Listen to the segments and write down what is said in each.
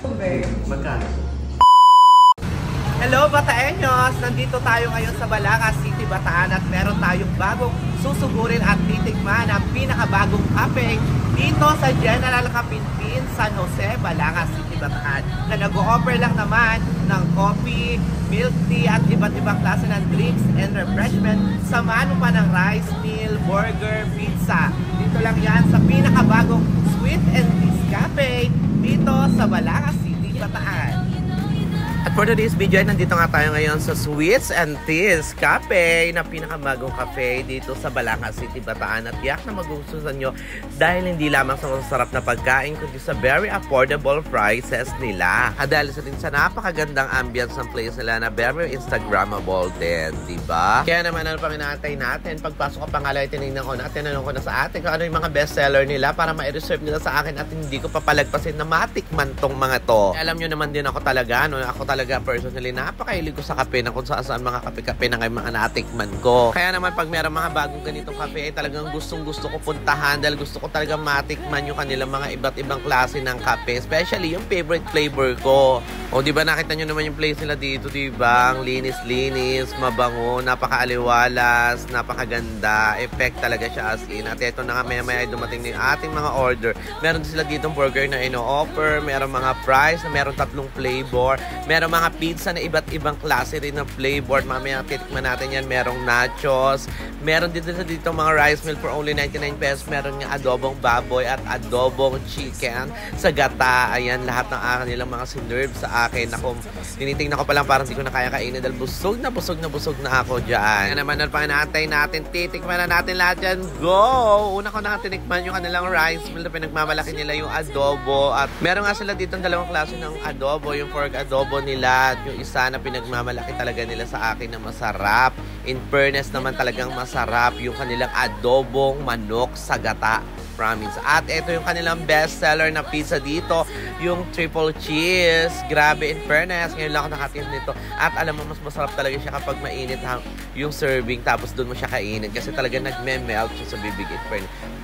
Magkano? Hello Bataeños! Nandito tayo ngayon sa Balanga City, Bataan at meron tayong bagong susugurin at titikman ang pinakabagong cafe dito sa General Kapinpin, San Jose, Balanga City, Bataan na nag-o-offer lang naman ng coffee, milk tea at iba't ibang klase ng drinks and refreshment. Samahan mo pa ng rice meal, burger, pizza. Dito lang yan sa pinakabagong Sweet and Teas Cafe dito sa Balanga City, Bataan. At for today's video ay nandito nga tayo ngayon sa Sweets and Teas Cafe na pinakamagong cafe dito sa Balanga City, Bataan. At yak na magustuhan nyo dahil hindi lamang sa masarap na pagkain kundi sa very affordable prices nila. At dahil sa din sa napakagandang ambience ng place nila na very Instagrammable din, diba? Kaya naman ano pang inaantay natin? Pagpasok ko pangalay, tinignan ko na at tinanong ko na sa atin kung ano yung mga bestseller nila para ma-reserve nila sa akin at hindi ko papalagpasin na matikman tong mga to. Alam nyo naman din ako talaga, no? Ako talaga personally napakahilig ko sa kape na kung saan mga kape-kape na mga natikman ko. Kaya naman pag meron mga bagong ganitong kape ay talagang gustong-gusto ko puntahan dahil gusto ko talagang matikman yung kanilang mga iba't ibang klase ng kape, especially yung favorite flavor ko. O di ba nakita nyo naman yung place nila dito, di ba? Ang linis-linis, mabango, napakaaliwalas, napakaganda, effect talaga siya as in. At ito na nga maya-maya ay dumating na yung ating mga order. Meron sila dito burger na ino-offer, meron mga fries na meron 3 flavor, meron mga pizza na iba't ibang klase rin ng flavor. Mamaya titikman natin yan. Merong nachos. Meron dito mga rice meal for only 99 pesos. Meron nga adobong baboy at adobong chicken sa gata. Ayan, lahat ng kanilang mga sinerve sa akin. Ako, tinitingnan ko pa lang parang hindi ko na kaya kainin dahil busog na ako dyan. Kaya naman pang inaantay natin. Titikman na natin lahat yan. Go! Una ko na tinikman yung kanilang rice meal na pinagmamalaki nila yung adobo. At meron nga sila dito 2 klase ng adobo. Yung pork adobo nila at yung isa na pinagmamalaki talaga nila sa akin na masarap. In fairness naman talagang masarap yung kanilang adobong manok sa gata. Promise. At ito yung kanilang bestseller na pizza dito, yung triple cheese. Grabe, in fairness, ngayon lang ako nakatim nito. At alam mo, mas masarap talaga siya kapag mainit yung serving tapos doon mo siya kainin kasi talaga nagme-melt siya sa bibig.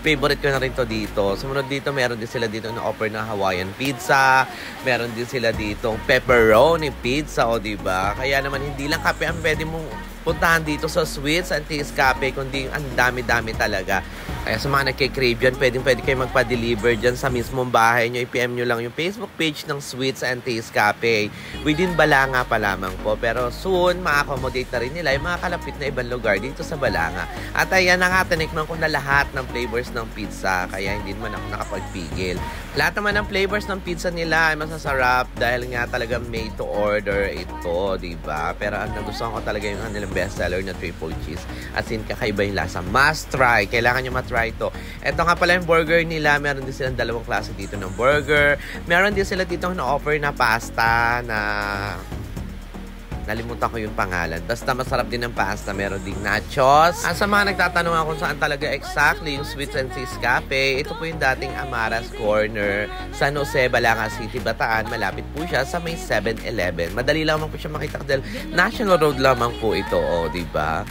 Favorite ko na rin to dito. Sumunod dito, meron din sila dito na offer na Hawaiian pizza. Meron din sila dito pepperoni pizza, o diba? Kaya naman hindi lang kape ang pwede mong puntahan dito sa Sweets and Teas Cafe, kundi ang dami-dami talaga. Kaya sa mga nagkikrave dyan, pwede kayo magpa-deliver dyan sa mismong bahay nyo. I-PM nyo lang yung Facebook page ng Sweets and Teas Cafe. Within Balanga pa lamang po. Pero soon, ma-accommodate na rin nila yung mga kalapit na ibang lugar dito sa Balanga. At ayan na nga, tinikman ko na lahat ng flavors ng pizza. Kaya hindi naman ako nakapagpigil. Lahat naman ng flavors ng pizza nila ay masasarap dahil nga talaga made to order ito, diba? Pero ang nagustuhan ko talaga yung kanilang bestseller na triple cheese. As in, kakaiba yung lasa. Must try. Kailangan nyo matry ito. Ito nga pala yung burger nila. Meron din silang 2 klase dito ng burger. Meron din sila dito na-offer na pasta na nalimutan ko yung pangalan. Basta masarap din ang pasta. Meron ding nachos. At sa mga nagtatanong kung saan talaga exactly yung Sweets and Teas Cafe, ito po yung dating Amara's Corner, San Jose, Balanga City, Bataan. Malapit po siya sa may 7-Eleven. Madali lang po siya makita dahil National Road lamang po ito. O, diba?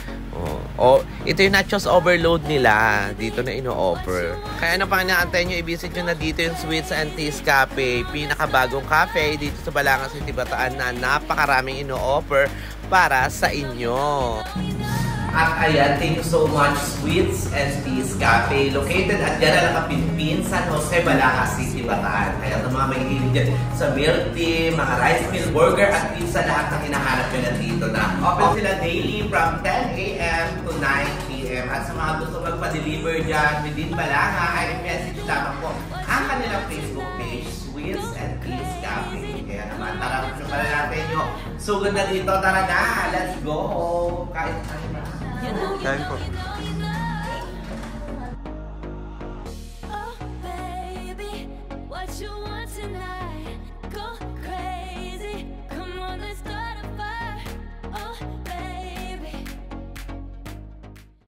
Ito yung nachos overload nila dito na ino-offer. Kaya ano pang inaantay nyo, i-visit nyo na dito yung Sweets and Teas Cafe, pinakabagong cafe dito sa Balanga City, Bataan na napakaraming ino-offer para sa inyo. At ayan, thank you so much Sweets and Teas Cafe, located at General Kapinpin, San Jose, Balanga City, Bataan. Kaya ito mga mahihilig dyan sa milk tea, mga rice meal, burger at pizza, lahat ng hinahanap nyo na dito na. Open sila daily from 10 a.m. to 9 p.m. At sa mga gusto magpa-deliver dyan within Balanga, ay message lamang po ang kanilang Facebook page, Sweets and Teas Cafe. Kaya naman, tara, ano pala natin nyo. Sugod na dito, tara na, let's go! Kain tayo na. Kain po.